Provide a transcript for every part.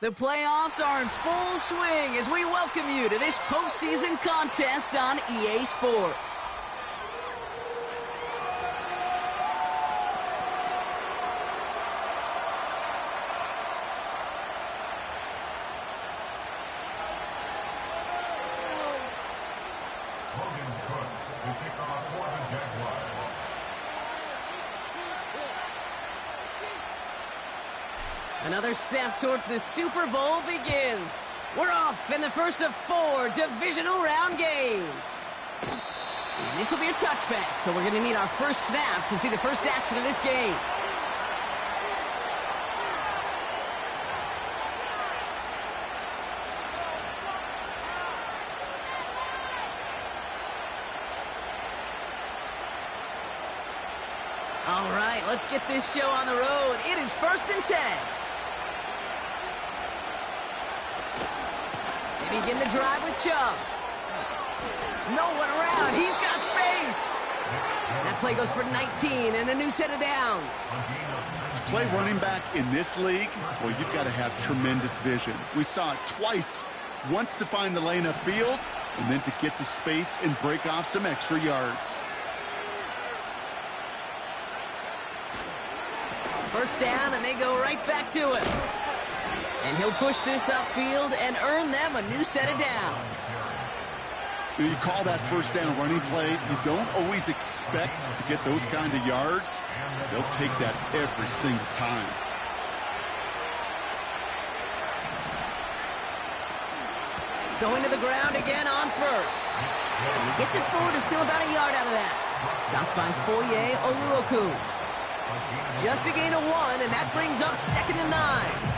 The playoffs are in full swing as we welcome you to this postseason contest on EA Sports. Another step towards the Super Bowl begins. We're off in the first of 4 divisional round games. And this will be a touchback, so we're going to need our first snap to see the first action of this game. All right, let's get this show on the road. It is 1st and 10. They begin the drive with Chubb. No one around. He's got space. That play goes for 19 and a new set of downs. To play running back in this league, well, you've got to have tremendous vision. We saw it twice. Once to find the lane upfield, and then to get to space and break off some extra yards. First down, and they go right back to it. And he'll push this upfield and earn them a new set of downs. You call that first down running play, you don't always expect to get those kind of yards. They'll take that every single time. Going to the ground again on first. And he gets it forward to steal about a yard out of that. Stopped by Foye Oluokun. Just a gain of 1, and that brings up 2nd and 9.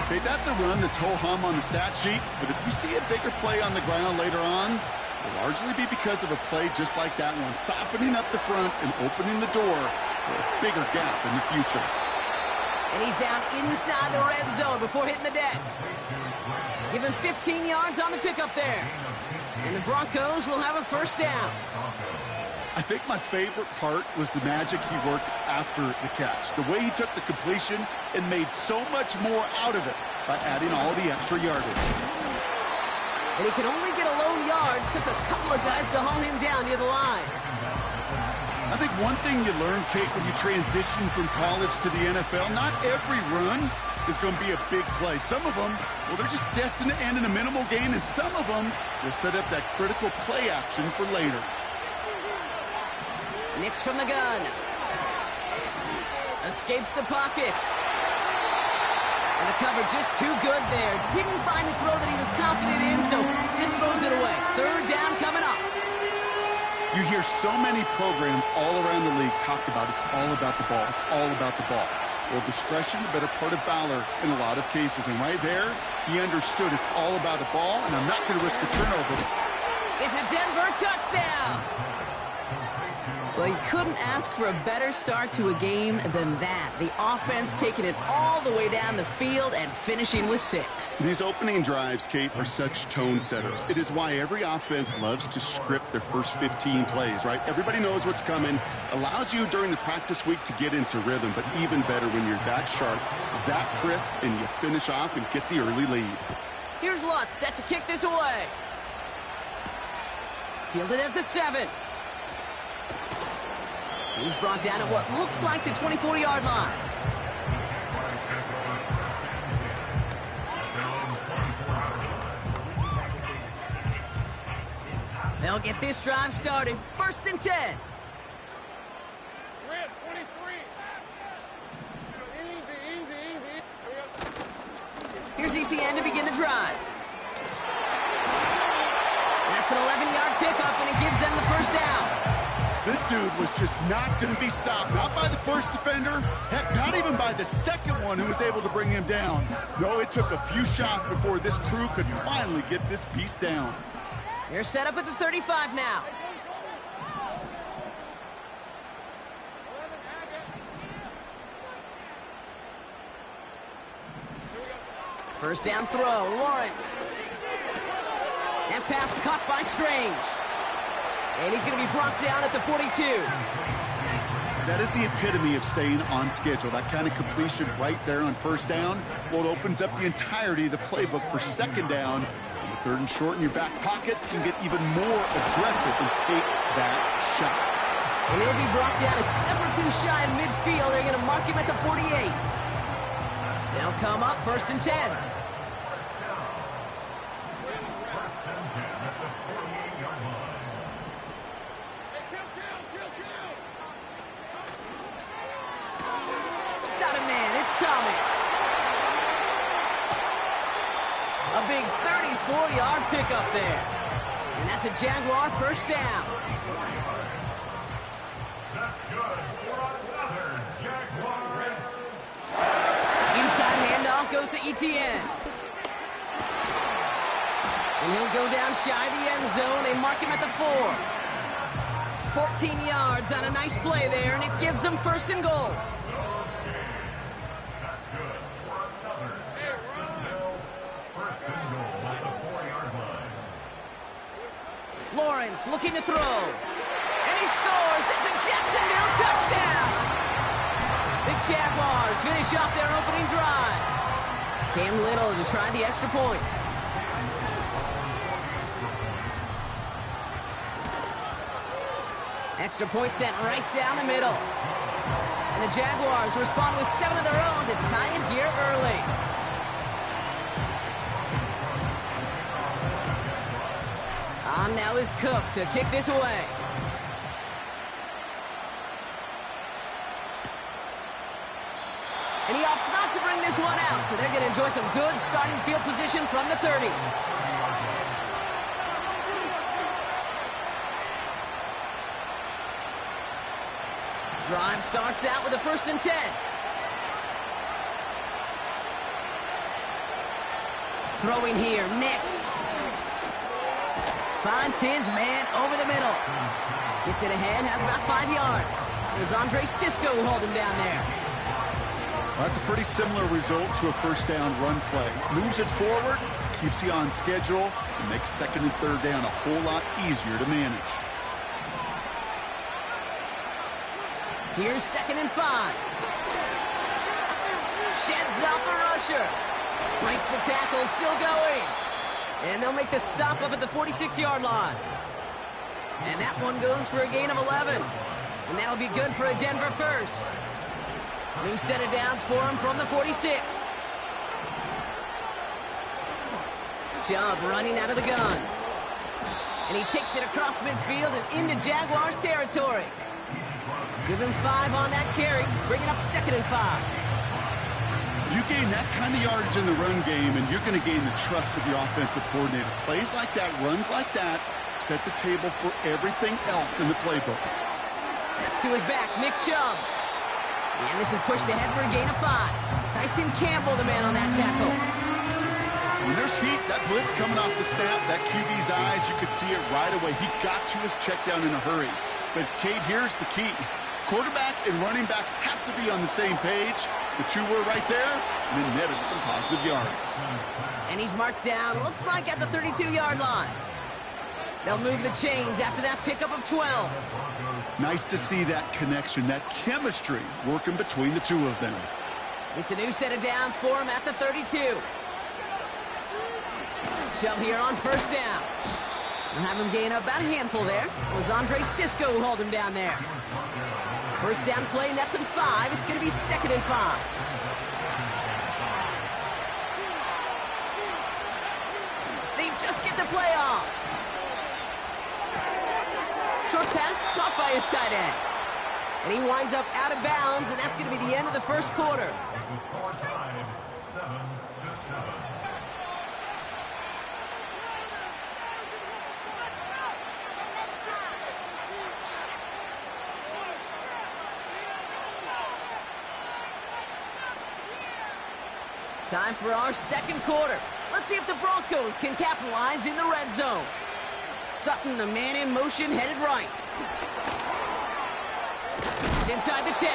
Okay, that's a run that's ho-hum on the stat sheet, but if you see a bigger play on the ground later on, it'll largely be because of a play just like that one, softening up the front and opening the door for a bigger gap in the future. And he's down inside the red zone before hitting the deck. Give him 15 yards on the pickup there. And the Broncos will have a first down. I think my favorite part was the magic he worked after the catch. The way he took the completion and made so much more out of it by adding all the extra yardage. And he could only get a lone yard. Took a couple of guys to haul him down near the line. I think one thing you learn, Kate, when you transition from college to the NFL, not every run is going to be a big play. Some of them, well, they're just destined to end in a minimal gain, and some of them will set up that critical play action for later. Nix from the gun. Escapes the pocket. And the cover just too good there. Didn't find the throw that he was confident in, so just throws it away. 3rd down coming up. You hear so many programs all around the league talk about it's all about the ball. It's all about the ball. Well, discretion, the better part of valor in a lot of cases. And right there, he understood it's all about the ball, and I'm not going to risk a turnover. It's a Denver touchdown. Well, you couldn't ask for a better start to a game than that. The offense taking it all the way down the field and finishing with 6. These opening drives, Kate, are such tone setters. It is why every offense loves to script their first 15 plays, right? Everybody knows what's coming. Allows you during the practice week to get into rhythm, but even better when you're that sharp, that crisp, and you finish off and get the early lead. Here's Lutz set to kick this away. Fielded at the 7. He's brought down at what looks like the 24-yard line. They'll get this drive started. 1st and 10. Here's ETN to begin the drive. That's an 11-yard pickup, and it gives them the first down. This dude was just not going to be stopped, not by the first defender, heck, not even by the second one who was able to bring him down. No, it took a few shots before this crew could finally get this piece down. They're set up at the 35 now. First down throw, Lawrence. That pass caught by Strange. And he's going to be brought down at the 42. That is the epitome of staying on schedule. That kind of completion right there on first down, well, it opens up the entirety of the playbook for second down. And the third and short in your back pocket can get even more aggressive and take that shot. And he'll be brought down a step or two shy in midfield. They're going to mark him at the 48. They'll come up first and 10. Thomas. A big 34-yard pickup there. And that's a Jaguar first down. That's good for another Jaguar. Inside handoff goes to Etienne. And he'll go down shy of the end zone. They mark him at the 4. 14 yards on a nice play there, and it gives them first and goal. Lawrence looking to throw. And he scores. It's a Jacksonville touchdown. The Jaguars finish off their opening drive. Cam Little to try the extra point. Extra point sent right down the middle. And the Jaguars respond with 7 of their own to tie it here early. On now is Cook to kick this away. And he opts not to bring this one out, so they're going to enjoy some good starting field position from the 30. Drive starts out with a first and 10. Throwing here, Nix. Finds his man over the middle. Gets it ahead, has about 5 yards. It was Andre Sisco who hauled him down there. Well, that's a pretty similar result to a first down run play. Moves it forward, keeps you on schedule, and makes second and third down a whole lot easier to manage. Here's second and 5. Sheds off a rusher. Breaks the tackle, still going. And they'll make the stop up at the 46-yard line. And that one goes for a gain of 11. And that'll be good for a Denver first. New set of downs for him from the 46. Chubb running out of the gun. And he takes it across midfield and into Jaguars territory. Give him 5 on that carry, bringing up second and 5. You gain that kind of yardage in the run game, and you're going to gain the trust of your offensive coordinator. Plays like that, runs like that, set the table for everything else in the playbook. That's to his back, Nick Chubb. And this is pushed ahead for a gain of 5. Tyson Campbell, the man on that tackle. When there's heat, that blitz coming off the snap, that QB's eyes, you could see it right away. He got to his check down in a hurry. But, Kate, here's the key. Quarterback and running back have to be on the same page. The two were right there, and then netted some positive yards. And he's marked down, looks like at the 32-yard line. They'll move the chains after that pickup of 12. Nice to see that connection, that chemistry working between the two of them. It's a new set of downs for him at the 32. Chubb here on first down. We'll have him gain up about a handful there. It was Andre Sisco who hauled him down there. First down play, nets him 5. It's going to be second and 5. They just get the play off. Short pass caught by his tight end. And he winds up out of bounds, and that's going to be the end of the first quarter. Time for our second quarter. Let's see if the Broncos can capitalize in the red zone. Sutton, the man in motion, headed right. He's inside the 10.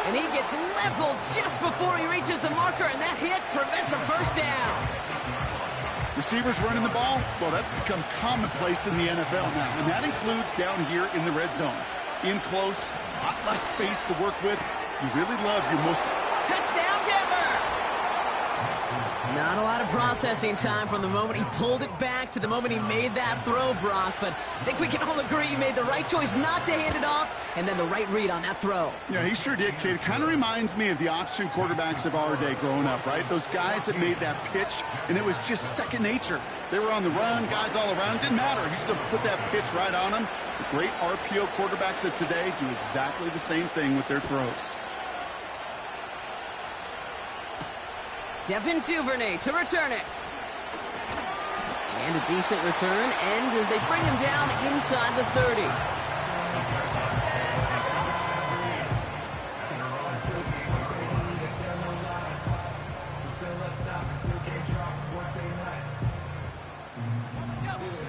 And he gets leveled just before he reaches the marker, and that hit prevents a first down. Receivers running the ball, well, that's become commonplace in the NFL now, and that includes down here in the red zone. in close, a lot less space to work with. You really love your most... Touchdown, Denver! Not a lot of processing time from the moment he pulled it back to the moment he made that throw, Brock, but I think we can all agree he made the right choice not to hand it off, and then the right read on that throw. Yeah, he sure did, kid. Kind of reminds me of the option quarterbacks of our day growing up, right? Those guys that made that pitch, and it was just second nature. They were on the run, guys all around. Didn't matter. He's going to put that pitch right on them. The great RPO quarterbacks of today do exactly the same thing with their throws. Devin Duvernay to return it. And a decent return ends as they bring him down inside the 30.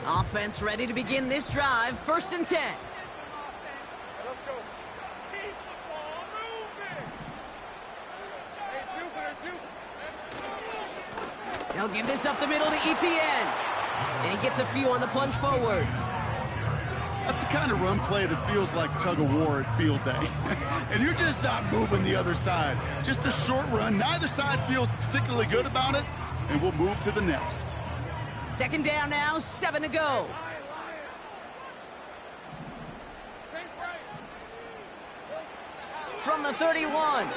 Offense ready to begin this drive. 1st and 10. They'll give this up the middle to ETN. And he gets a few on the plunge forward. That's the kind of run play that feels like tug-of-war at field day. And you're just not moving the other side. Just a short run. Neither side feels particularly good about it. And we'll move to the next. 2nd down now, 7 to go. From the 31.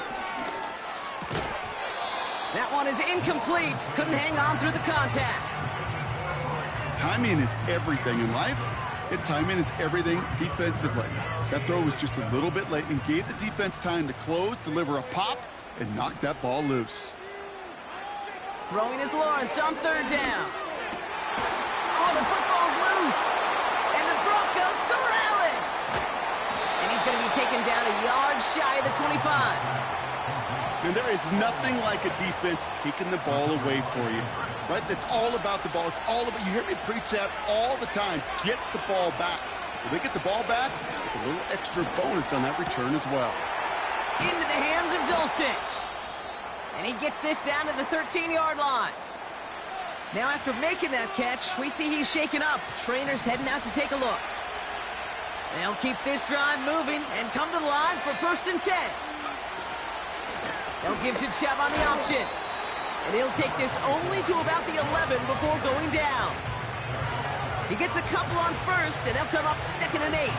That one is incomplete. Couldn't hang on through the contact. Timing is everything in life, and timing is everything defensively. That throw was just a little bit late and gave the defense time to close, deliver a pop, and knock that ball loose. Throwing is Lawrence on 3rd down. Oh, the football's loose. And the Broncos corral it. And he's going to be taken down a yard shy of the 25. And there is nothing like a defense taking the ball away for you, right? That's all about the ball. It's all about, you hear me preach that all the time. Get the ball back. Well, they get the ball back with a little extra bonus on that return as well. Into the hands of Dulcich. And he gets this down to the 13-yard line. Now after making that catch, we see he's shaken up. Trainer's heading out to take a look. They'll keep this drive moving and come to the line for 1st and 10. They'll give to Chubb on the option. And he'll take this only to about the 11 before going down. He gets a couple on 1st, and they'll come up 2nd and 8.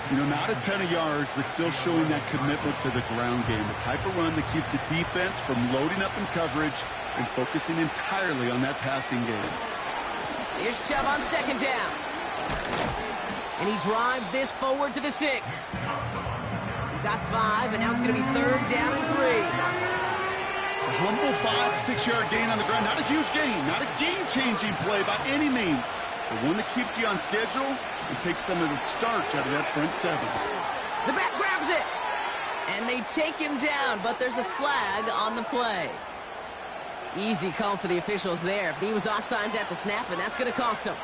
You know, not a ton of yards, but still showing that commitment to the ground game. The type of run that keeps the defense from loading up in coverage and focusing entirely on that passing game. Here's Chubb on 2nd down. And he drives this forward to the 6. Got 5, and now it's going to be 3rd down and 3. A humble 5 to 6 yard gain on the ground. Not a huge gain, not a game-changing play by any means, but one that keeps you on schedule and takes some of the starch out of that front 7. The back grabs it, and they take him down, but there's a flag on the play. Easy call for the officials there. He was offsides at the snap, and that's going to cost him.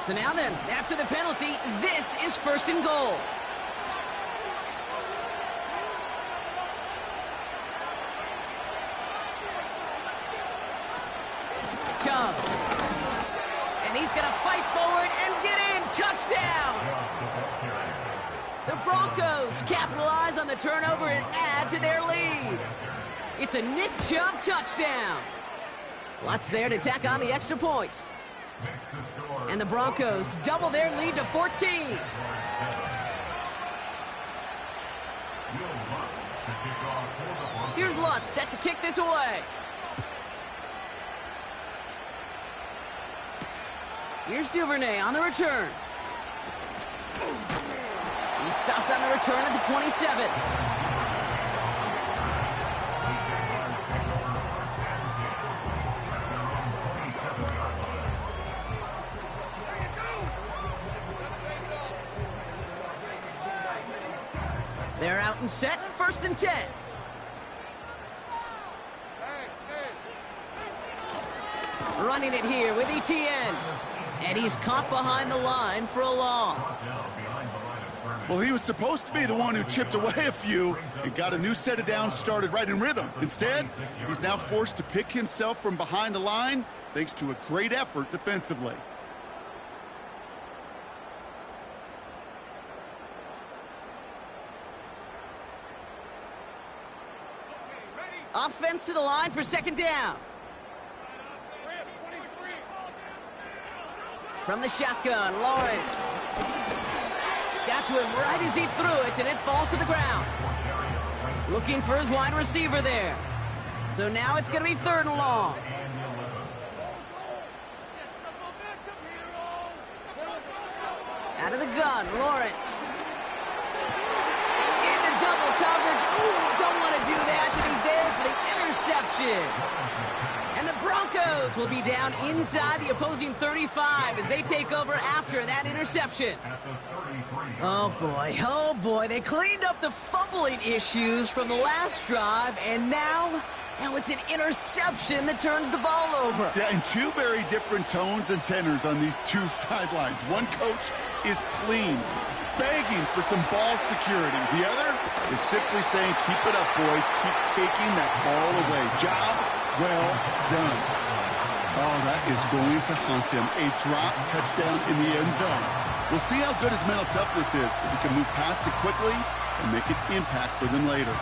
So now then, after the penalty, this is 1st and goal. Chubb. And he's going to fight forward and get in. Touchdown! The Broncos capitalize on the turnover and add to their lead. It's a Nick Chubb touchdown. Lots there to tack on the extra point. And the Broncos double their lead to 14. Here's Lutz set to kick this away. Here's Duvernay on the return. He's stopped on the return at the 27. They're out and set, 1st and 10. Running it here with ETN. And he's caught behind the line for a loss. Well, he was supposed to be the one who chipped away a few and got a new set of downs started right in rhythm. Instead, he's now forced to pick himself from behind the line thanks to a great effort defensively. Offense to the line for second down. From the shotgun, Lawrence. Got to him right as he threw it, and it falls to the ground. Looking for his wide receiver there. So now it's going to be 3rd and long. Out of the gun, Lawrence. Into double coverage. Ooh, don't want to do that, and he's there for the interception. And the Broncos will be down inside the opposing 35 as they take over after that interception. Oh boy, they cleaned up the fumbling issues from the last drive, and now it's an interception that turns the ball over. Yeah, and two very different tones and tenors on these two sidelines. One coach is pleased, begging for some ball security. The other is simply saying, keep it up, boys. Keep taking that ball away. Job well done. Oh, that is going to haunt him. A drop touchdown in the end zone. We'll see how good his mental toughness is, if he can move past it quickly and make an impact for them later.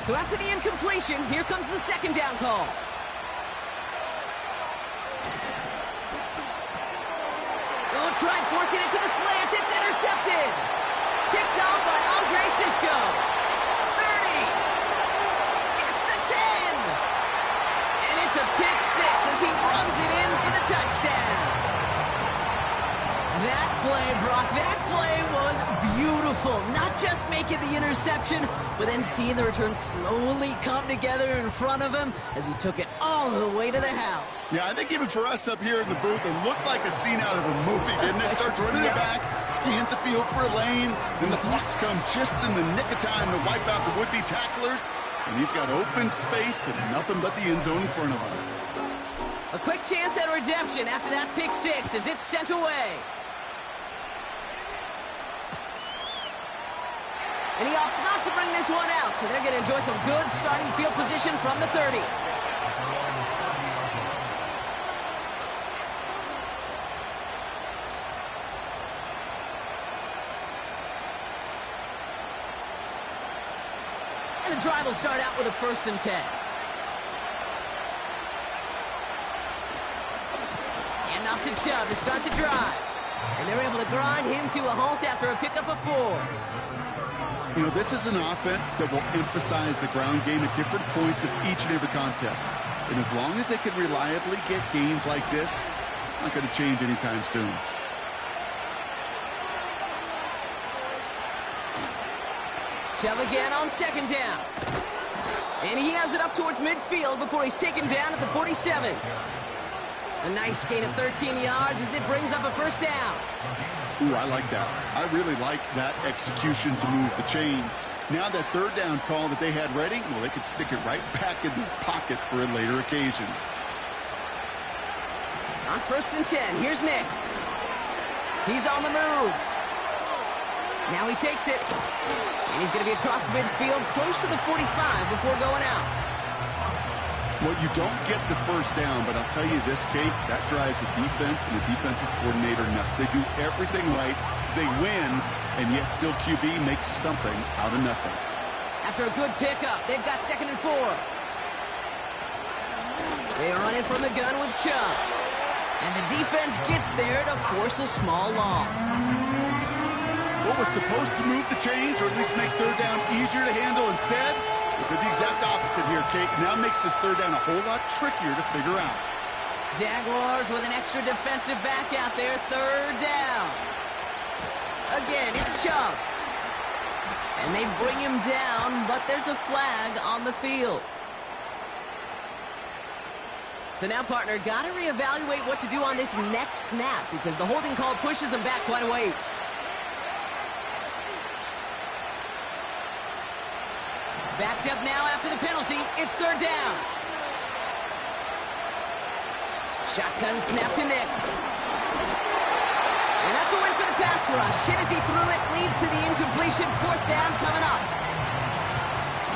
So after the incompletion, here comes the second down call. Oh, tried forcing it to the slant. It's intercepted. Picked off by Andre Sisco. 30. Gets the 10. And it's a pick six as he runs it in for the touchdown. That play, Brock, that play was beautiful. Not just making the interception, but then seeing the return slowly come together in front of him as he took it all the way to the house. Yeah, I think even for us up here in the booth, it looked like a scene out of a movie, didn't it? Starts running it back, scans the field for a lane, then the blocks come just in the nick of time to wipe out the would-be tacklers, and he's got open space and nothing but the end zone in front of him. A quick chance at redemption after that pick six as it's sent away. And he opts not to bring this one out, so they're going to enjoy some good starting field position from the 30. And the drive will start out with a 1st and 10. And off to Chubb to start the drive. And they're able to grind him to a halt after a pickup of 4. You know, this is an offense that will emphasize the ground game at different points of each and every contest. And as long as they can reliably get games like this, it's not going to change anytime soon. Chubb again on 2nd down. And he has it up towards midfield before he's taken down at the 47. A nice gain of 13 yards as it brings up a 1st down. Ooh, I like that. I really like that execution to move the chains. Now that 3rd down call that they had ready, well, they could stick it right back in their pocket for a later occasion. On 1st and 10, here's Nix. He's on the move. Now he takes it. And he's going to be across midfield, close to the 45 before going out. Well, you don't get the 1st down, but I'll tell you this, Kate, that drives the defense and the defensive coordinator nuts. They do everything right. They win, and yet still QB makes something out of nothing. After a good pickup, they've got 2nd and 4. They run it from the gun with Chubb. And the defense gets there to force a small loss. What was supposed to move the chains, or at least make 3rd down easier to handle instead? They did the exact opposite here, Kate. Now makes this 3rd down a whole lot trickier to figure out. Jaguars with an extra defensive back out there, 3rd down. Again, it's Chubb. And they bring him down, but there's a flag on the field. So now, partner, got to reevaluate what to do on this next snap because the holding call pushes him back quite a ways. Backed up now after the penalty. It's 3rd down. Shotgun snap to Nix. And that's a win for the pass rush. Hit as he threw it. Leads to the incompletion. 4th down coming up.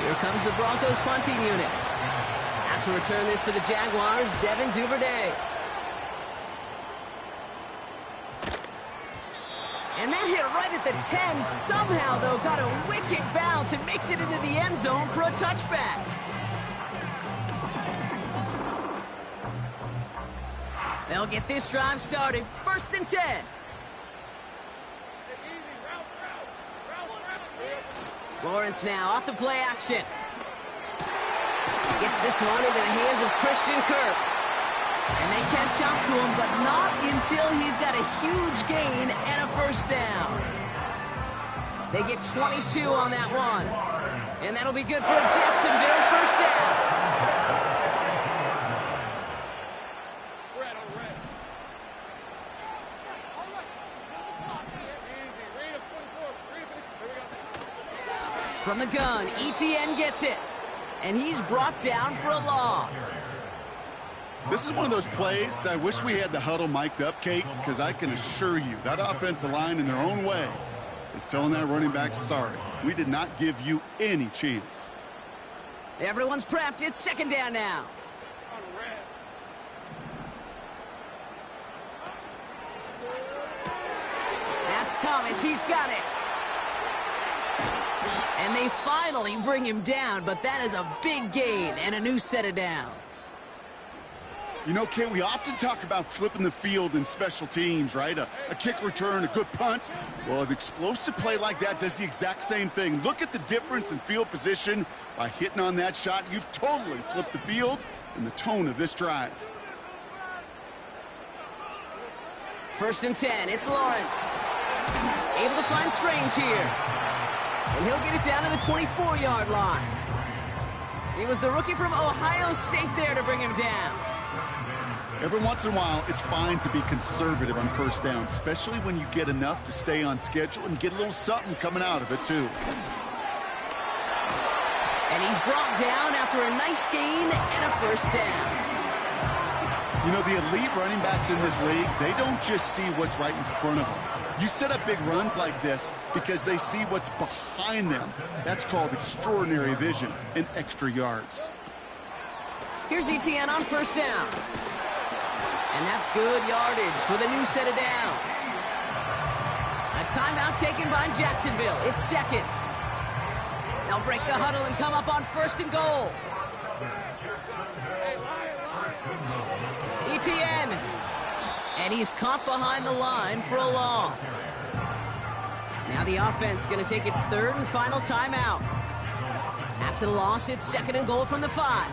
Here comes the Broncos punting unit. Now to return this for the Jaguars, Devin Duvernay. And that hit right at the 10. Somehow, though, got a wicked bounce and makes it into the end zone for a touchback. They'll get this drive started. 1st and 10. Lawrence now off the play action. Gets this one into the hands of Christian Kirk. And they catch up to him, but not until he's got a huge gain and a 1st down. They get 22 on that one. And that'll be good for a Jacksonville 1st down. From the gun, ETN gets it. And he's brought down for a loss. This is one of those plays that I wish we had the huddle mic'd up, Kate, because I can assure you that offensive line in their own way is telling that running back, sorry, we did not give you any chance. Everyone's prepped. It's 2nd down now. That's Thomas. He's got it. And they finally bring him down, but that is a big gain and a new set of downs. You know, Kate, we often talk about flipping the field in special teams, right? A kick return, a good punt. Well, an explosive play like that does the exact same thing. Look at the difference in field position. By hitting on that shot, you've totally flipped the field and the tone of this drive. 1st and 10. It's Lawrence. Able to find Strange here. And he'll get it down to the 24-yard line. It was the rookie from Ohio State there to bring him down. Every once in a while, it's fine to be conservative on 1st down, especially when you get enough to stay on schedule and get a little something coming out of it, too. And he's brought down after a nice gain and a 1st down. You know, the elite running backs in this league, they don't just see what's right in front of them. You set up big runs like this because they see what's behind them. That's called extraordinary vision and extra yards. Here's ETN on 1st down. And that's good yardage with a new set of downs. A timeout taken by Jacksonville. It's 2nd. They'll break the huddle and come up on 1st and goal. ETN. And he's caught behind the line for a loss. Now the offense going to take its 3rd and final timeout. After the loss, it's 2nd and goal from the 5.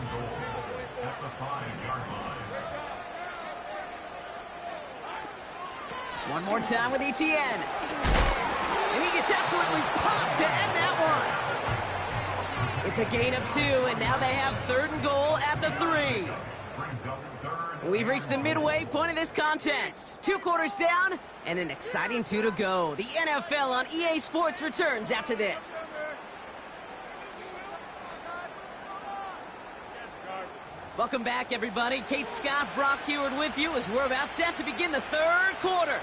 One more time with ETN. And he gets absolutely popped to end that one. It's a gain of 2, and now they have 3rd and goal at the 3. We've reached the midway point of this contest. 2 quarters down, and an exciting 2 to go. The NFL on EA Sports returns after this. Welcome back, everybody. Kate Scott, Brock Heward with you as we're about set to begin the 3rd quarter.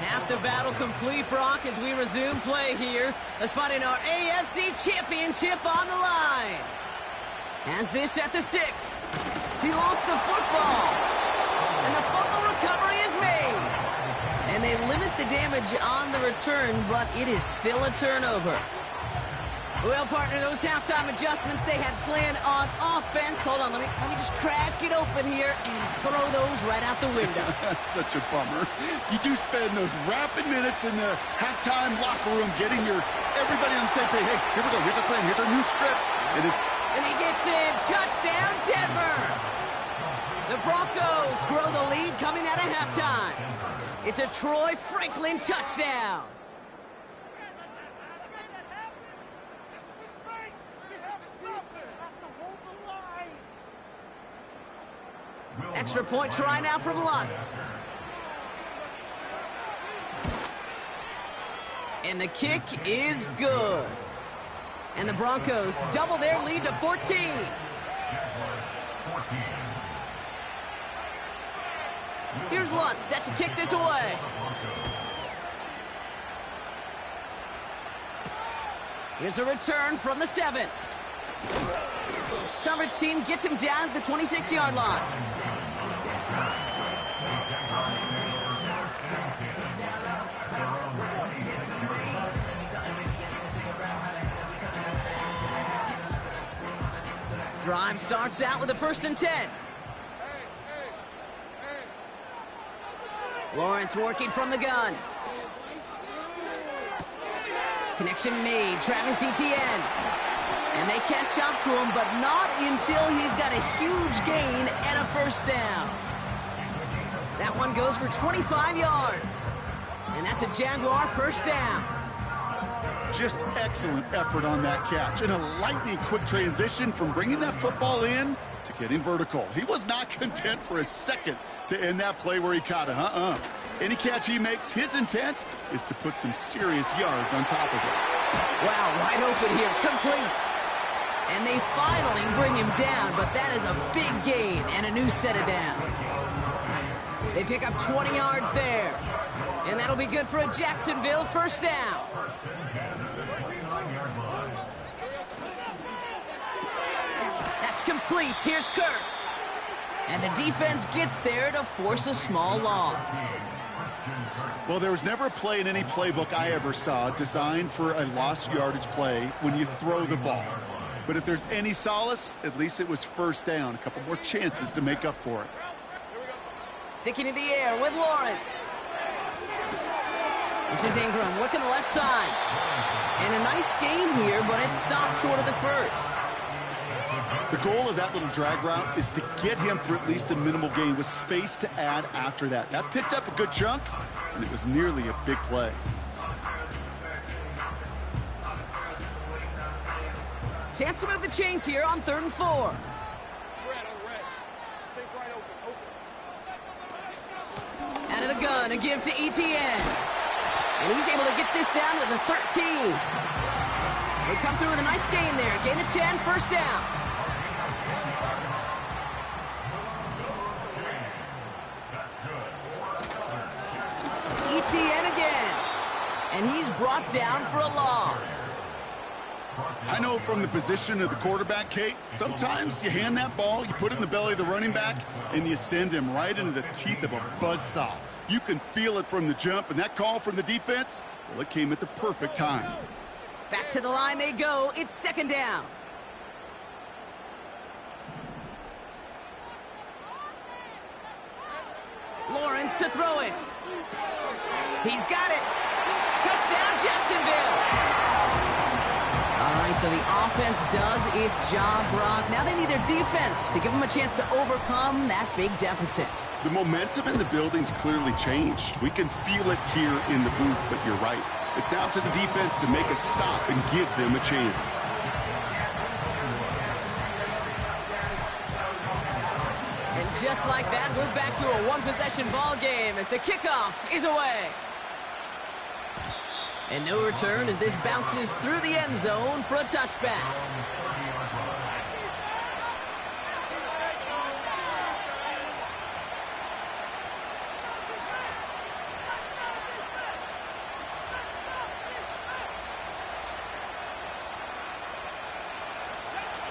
Half the battle complete, Brock, as we resume play here. A spot in our AFC Championship on the line. Has this at the 6. He lost the football. And the fumble recovery is made. And they limit the damage on the return, but it is still a turnover. Well, partner, those halftime adjustments they had planned on offense. Hold on, let me just crack it open here and throw those right out the window. That's such a bummer. You do spend those rapid minutes in the halftime locker room getting everybody on the same page. Hey, here we go. Here's our plan. Here's our new script. And he gets in. Touchdown, Denver. The Broncos grow the lead coming out of halftime. It's a Troy Franklin touchdown. Extra point try now from Lutz. And the kick is good. And the Broncos double their lead to 14. Here's Lutz set to kick this away. Here's a return from the 7. Coverage team gets him down at the 26-yard line. Drive starts out with a 1st and 10. Lawrence working from the gun. Connection made, Travis Etienne. And they catch up to him, but not until he's got a huge gain and a 1st down. That one goes for 25 yards. And that's a Jaguar 1st down. Just excellent effort on that catch. And a lightning quick transition from bringing that football in to getting vertical. He was not content for a second to end that play where he caught it. Any catch he makes, his intent is to put some serious yards on top of it. Wow, wide open here, complete. And they finally bring him down, but that is a big gain and a new set of downs. They pick up 20 yards there. And that'll be good for a Jacksonville 1st down. That's complete. Here's Kirk. And the defense gets there to force a small loss. Well, there was never a play in any playbook I ever saw designed for a lost yardage play when you throw the ball. But if there's any solace, at least it was 1st down. A couple more chances to make up for it. Sticking in the air with Lawrence. This is Ingram working the left side. And a nice gain here, but it stopped short of the 1st. The goal of that little drag route is to get him for at least a minimal gain with space to add after that. That picked up a good chunk, and it was nearly a big play. Chance to move the chains here on 3rd and 4. Out of the gun, a give to Etienne. And he's able to get this down to the 13. They come through with a nice gain there. Gain of 10, 1st down. Etienne again. And he's brought down for a loss. I know from the position of the quarterback, Kate, sometimes you hand that ball, you put it in the belly of the running back, and you send him right into the teeth of a buzzsaw. You can feel it from the jump, and that call from the defense, well, it came at the perfect time. Back to the line they go. It's 2nd down. Lawrence to throw it. He's got it. Touchdown, Jacksonville. All right, so the offense does its job, Brock. Now they need their defense to give them a chance to overcome that big deficit. The momentum in the building's clearly changed. We can feel it here in the booth, but you're right. It's now to the defense to make a stop and give them a chance. And just like that, we're back to a one-possession ball game as the kickoff is away. And no return as this bounces through the end zone for a touchback.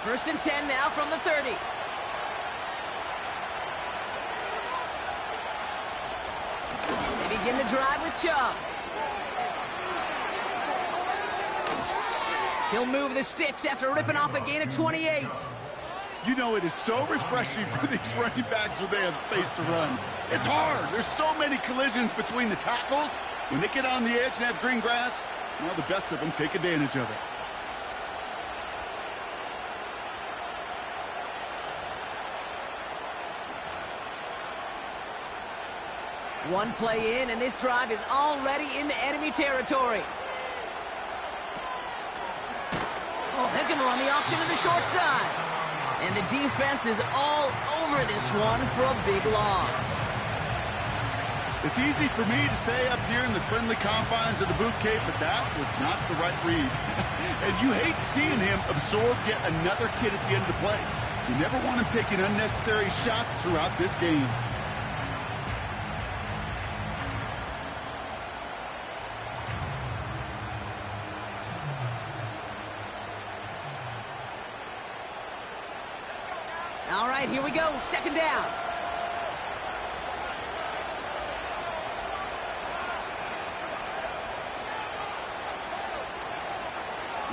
First and 10 now from the 30. They begin the drive with Chubb. He'll move the sticks after ripping off a gain of 28. You know, it is so refreshing for these running backs when they have space to run. It's hard. There's so many collisions between the tackles. When they get on the edge and have green grass, well, the best of them take advantage of it. One play in, and this drive is already into enemy territory. Oh, they're going to run the option to the short side. And the defense is all over this one for a big loss. It's easy for me to say up here in the friendly confines of the booth, Kate, but that was not the right read. And you hate seeing him absorb yet another kid at the end of the play. You never want him taking unnecessary shots throughout this game. All right, here we go. Second down.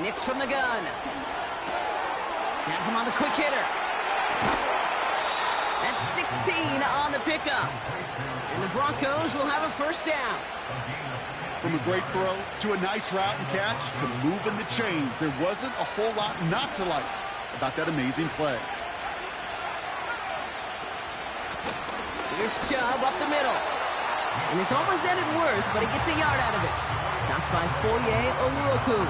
Nix from the gun. Has him on the quick hitter. That's 16 on the pickup. And the Broncos will have a first down. From a great throw to a nice route and catch to moving the chains, there wasn't a whole lot not to like about that amazing play. Here's Chubb up the middle. And this almost ended worse, but he gets a yard out of it. Stopped by Oluoku.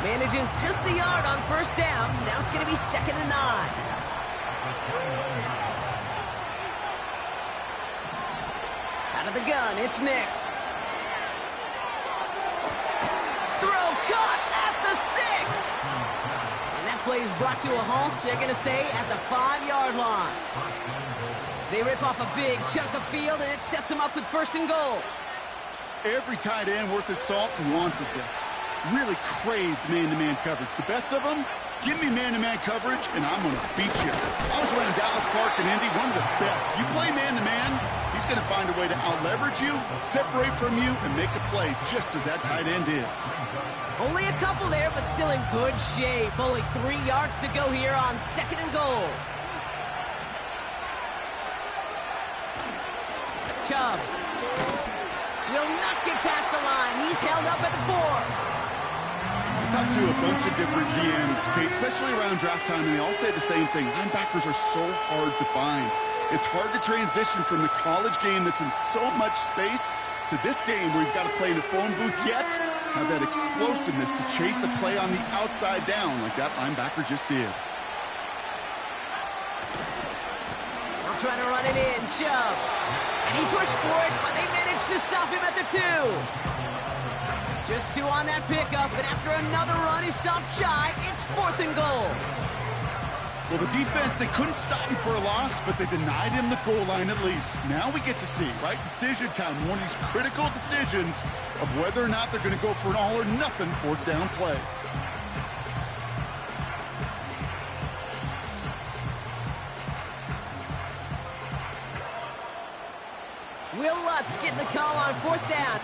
Manages just a yard on first down. Now it's going to be 2nd and 9. Out of the gun, it's Nix. Throw caught at the 6. And that play is brought to a halt, so they're going to say at the 5-yard line. They rip off a big chunk of field, and it sets them up with 1st and goal. Every tight end worth his salt wanted this. Really craved man-to-man coverage. The best of them, give me man-to-man coverage, and I'm going to beat you. I was running Dallas, Clark, and Indy, one of the best. You play man-to-man, he's going to find a way to out-leverage you, separate from you, and make a play just as that tight end did. Only a couple there, but still in good shape. Only 3 yards to go here on 2nd and goal. Chubb will not get past the line. He's held up at the 4. I talked to a bunch of different GMs, Kate, especially around draft time, and they all say the same thing. Linebackers are so hard to find. It's hard to transition from the college game that's in so much space to this game where you've got to play in a phone booth yet have that explosiveness to chase a play on the outside down like that linebacker just did. They'll try to run it in, Chubb. And he pushed for it, but they managed to stop him at the 2. Just 2 on that pickup, and after another run, he stopped shy. It's 4th and goal. Well, the defense, they couldn't stop him for a loss, but they denied him the goal line at least. Now we get to see, right? Decision time, one of these critical decisions of whether or not they're going to go for an all-or-nothing 4th down play. Will Lutz getting the call on 4th down.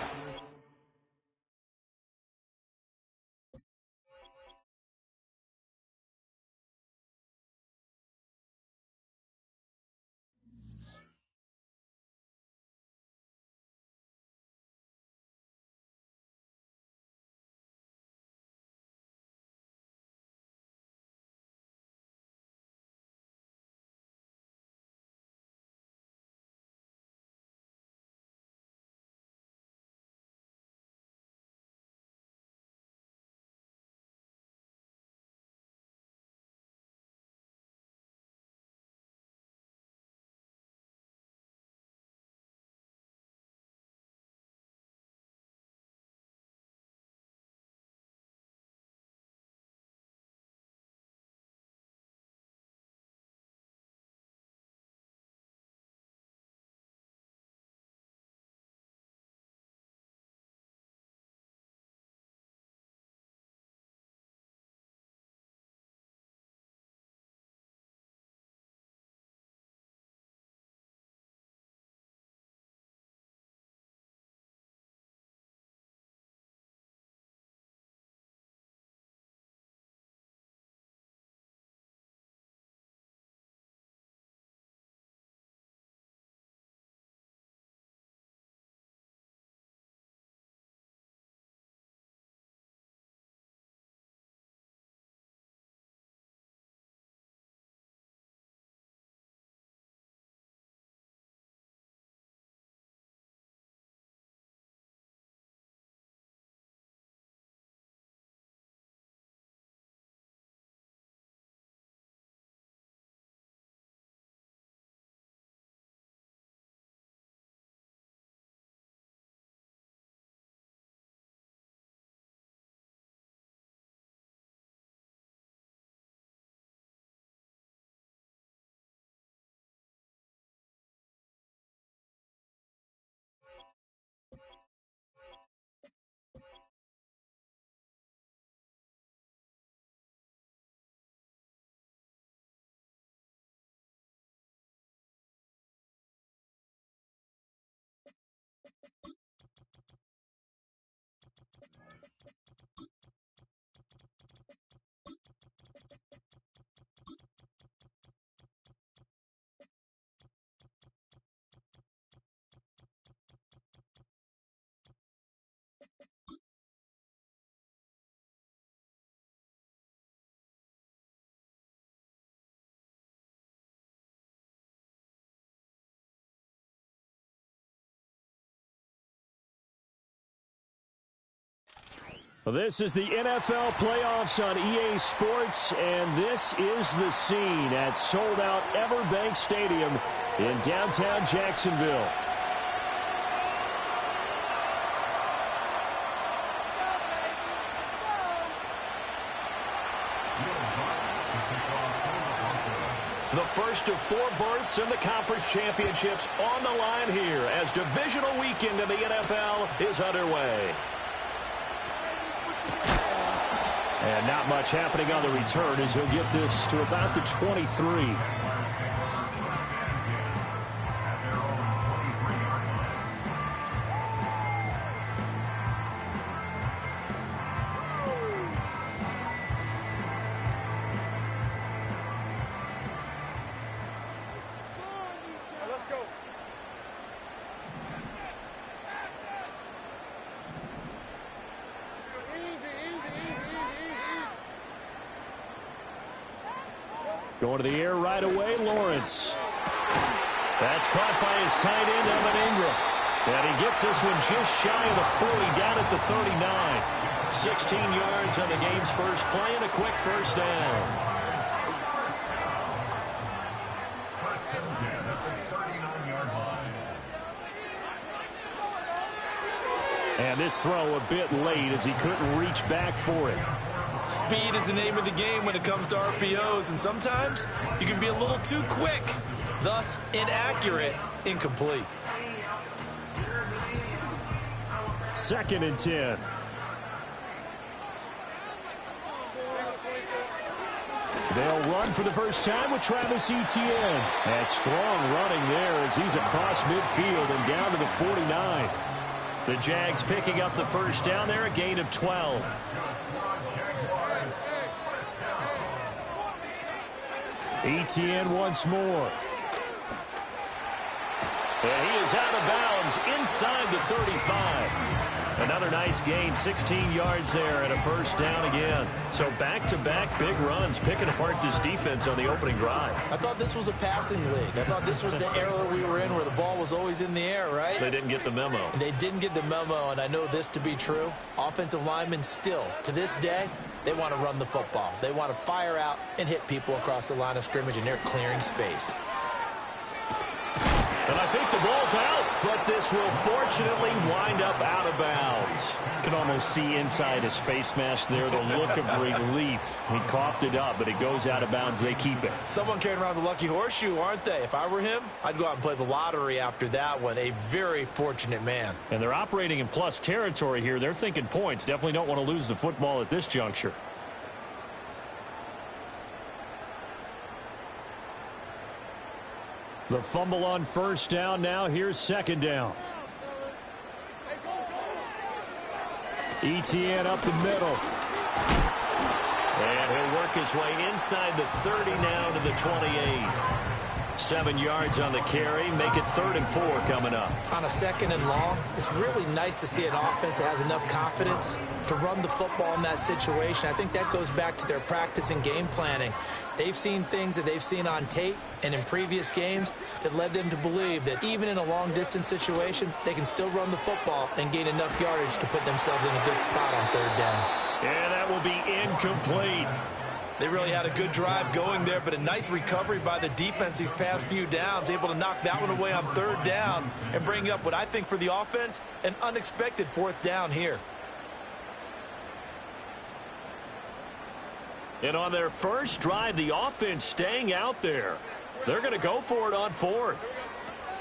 Well, this is the NFL playoffs on EA Sports, and this is the scene at sold-out Everbank Stadium in downtown Jacksonville. The first of 4 berths in the conference championships on the line here as divisional weekend in the NFL is underway. And not much happening on the return as he'll get this to about the 23. Going to the air right away, Lawrence. That's caught by his tight end, Evan Ingram. And he gets this one just shy of the 40, down at the 39. 16 yards on the game's first play and a quick first down. And this throw a bit late as he couldn't reach back for it. Speed is the name of the game when it comes to RPOs, and sometimes you can be a little too quick, thus inaccurate, incomplete. 2nd and 10. They'll run for the first time with Travis Etienne. And strong running there as he's across midfield and down to the 49. The Jags picking up the first down there, a gain of 12. Etienne once more. And he is out of bounds inside the 35. Another nice gain, 16 yards there and a first down again. So back-to-back big runs, picking apart this defense on the opening drive. I thought this was a passing league. I thought this was the era we were in where the ball was always in the air, right? They didn't get the memo. They didn't get the memo, and I know this to be true. Offensive linemen still, to this day, they want to run the football. They want to fire out and hit people across the line of scrimmage, and they're clearing space. And I think the ball's out, but this will fortunately wind up out of bounds. You can almost see inside his face mask there the look of relief. He coughed it up, but it goes out of bounds. They keep it. Someone carrying around the lucky horseshoe, aren't they? If I were him, I'd go out and play the lottery after that one. A very fortunate man. And they're operating in plus territory here. They're thinking points. Definitely don't want to lose the football at this juncture. The fumble on first down. Now here's 2nd down. Etienne up the middle. And he'll work his way inside the 30 now to the 28. 7 yards on the carry. Make it 3rd and 4 coming up. On a 2nd and long, it's really nice to see an offense that has enough confidence to run the football in that situation. I think that goes back to their practice and game planning. They've seen things that they've seen on tape and in previous games that led them to believe that even in a long-distance situation, they can still run the football and gain enough yardage to put themselves in a good spot on 3rd down. And that will be incomplete. They really had a good drive going there, but a nice recovery by the defense these past few downs, able to knock that one away on 3rd down and bring up what I think for the offense, an unexpected 4th down here. And on their first drive, the offense staying out there. They're going to go for it on 4th.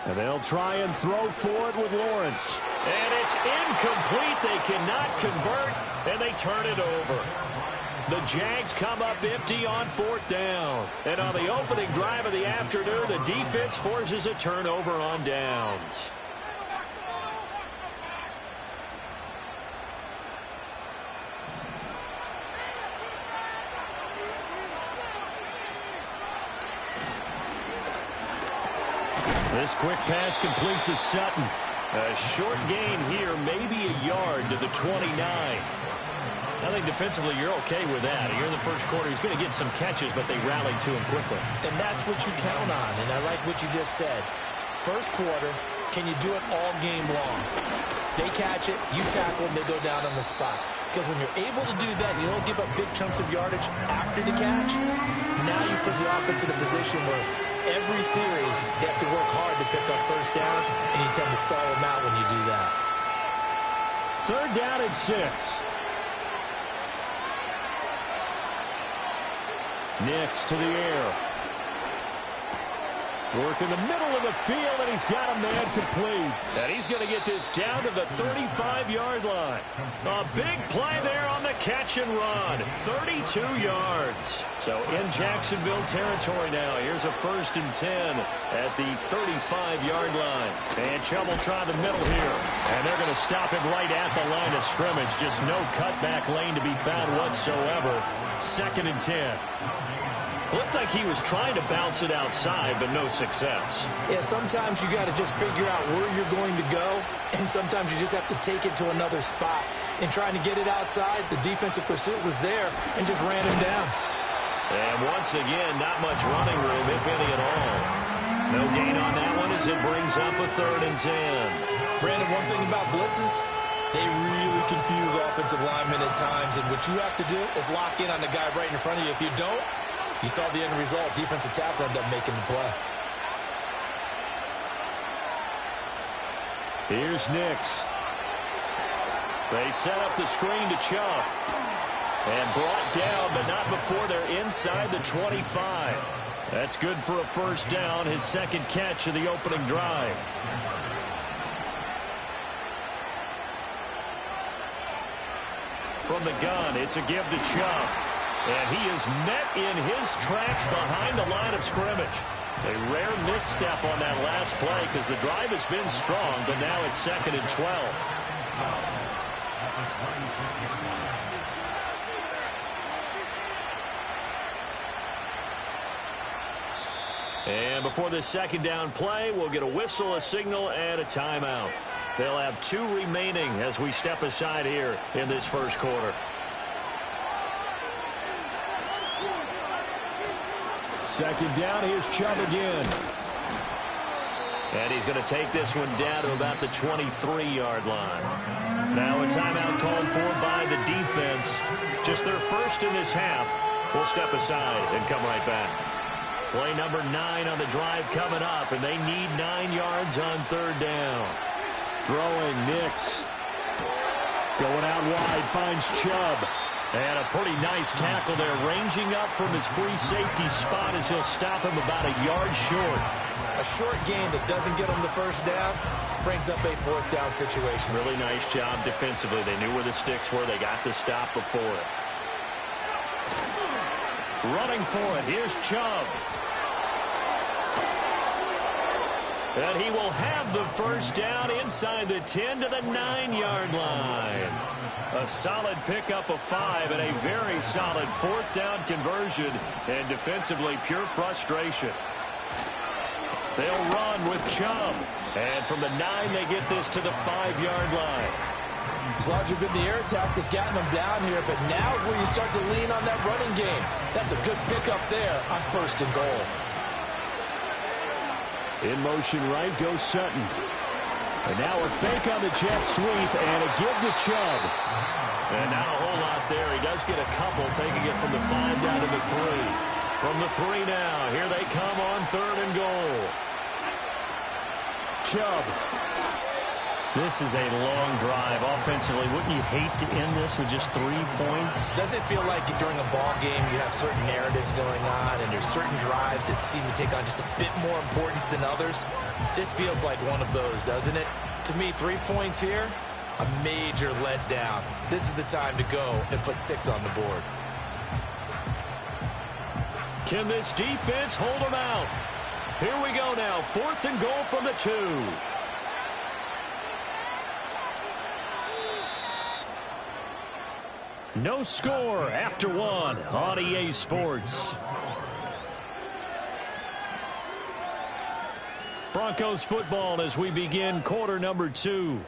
And they'll try and throw for it with Lawrence. And it's incomplete. They cannot convert, and they turn it over. The Jags come up empty on 4th down. And on the opening drive of the afternoon, the defense forces a turnover on downs. This quick pass complete to Sutton. A short gain here, maybe a yard to the 29. I think defensively you're okay with that. Here in the first quarter, he's going to get some catches, but they rallied to him quickly. And that's what you count on, and I like what you just said. First quarter, can you do it all game long? They catch it, you tackle them, they go down on the spot. Because when you're able to do that, you don't give up big chunks of yardage after the catch. Now you put the offense in a position where every series they have to work hard to pick up first downs, and you tend to stall them out when you do that. 3rd down and 6. Nix to the air. Work in the middle of the field, and he's got a man complete. And he's going to get this down to the 35-yard line. A big play there on the catch and run. 32 yards. So in Jacksonville territory now. Here's a 1st and 10 at the 35-yard line. And Chubb will try the middle here. And they're going to stop him right at the line of scrimmage. Just no cutback lane to be found whatsoever. 2nd and 10. Looked like he was trying to bounce it outside, but no success. Yeah, sometimes you got to just figure out where you're going to go, and sometimes you just have to take it to another spot. In trying to get it outside, the defensive pursuit was there and just ran him down. And once again, not much running room, if any at all. No gain on that one as it brings up a 3rd and 10. Brandon, one thing about blitzes, they really confuse offensive linemen at times, and what you have to do is lock in on the guy right in front of you. If you don't, you saw the end result. Defensive tackle ended up making the play. Here's Nix. They set up the screen to Chubb. And brought down, but not before they're inside the 25. That's good for a 1st down, his 2nd catch of the opening drive. From the gun, it's a give to Chubb. And he is met in his tracks behind the line of scrimmage. A rare misstep on that last play because the drive has been strong, but now it's 2nd and 12. And before this 2nd down play, we'll get a whistle, a signal, and a timeout. They'll have 2 remaining as we step aside here in this 1st quarter. 2nd down, here's Chubb again. And he's going to take this one down to about the 23-yard line. Now a timeout called for by the defense. Just their 1st in this half. We'll step aside and come right back. Play number 9 on the drive coming up, and they need 9 yards on 3rd down. Throwing Nix. Going out wide, finds Chubb. And a pretty nice tackle there, ranging up from his free safety spot as he'll stop him about a yard short. A short gain that doesn't get him the 1st down brings up a 4th down situation. Really nice job defensively. They knew where the sticks were. They got the stop before it. Running for it. Here's Chubb. And he will have the 1st down inside the 10 to the 9-yard line. A solid pickup of 5 and a very solid 4th down conversion. And defensively, pure frustration. They'll run with Chubb. And from the 9, they get this to the 5-yard line. It's largely been the air attack that's gotten them down here, but now is where you start to lean on that running game. That's a good pickup there on 1st and goal. In motion right goes Sutton. And now a fake on the jet sweep and a give to Chubb. And not a whole lot there. He does get a couple, taking it from the 5 down to the 3. From the 3 now, here they come on 3rd and goal. Chubb. This is a long drive. Offensively, wouldn't you hate to end this with just 3 points? Doesn't it feel like during a ball game you have certain narratives going on and there's certain drives that seem to take on just a bit more importance than others? This feels like one of those, doesn't it? To me, 3 points here, a major letdown. This is the time to go and put 6 on the board. Can this defense hold them out? Here we go now. 4th and goal from the 2. No score after 1 on EA Sports. Broncos football as we begin quarter number 2.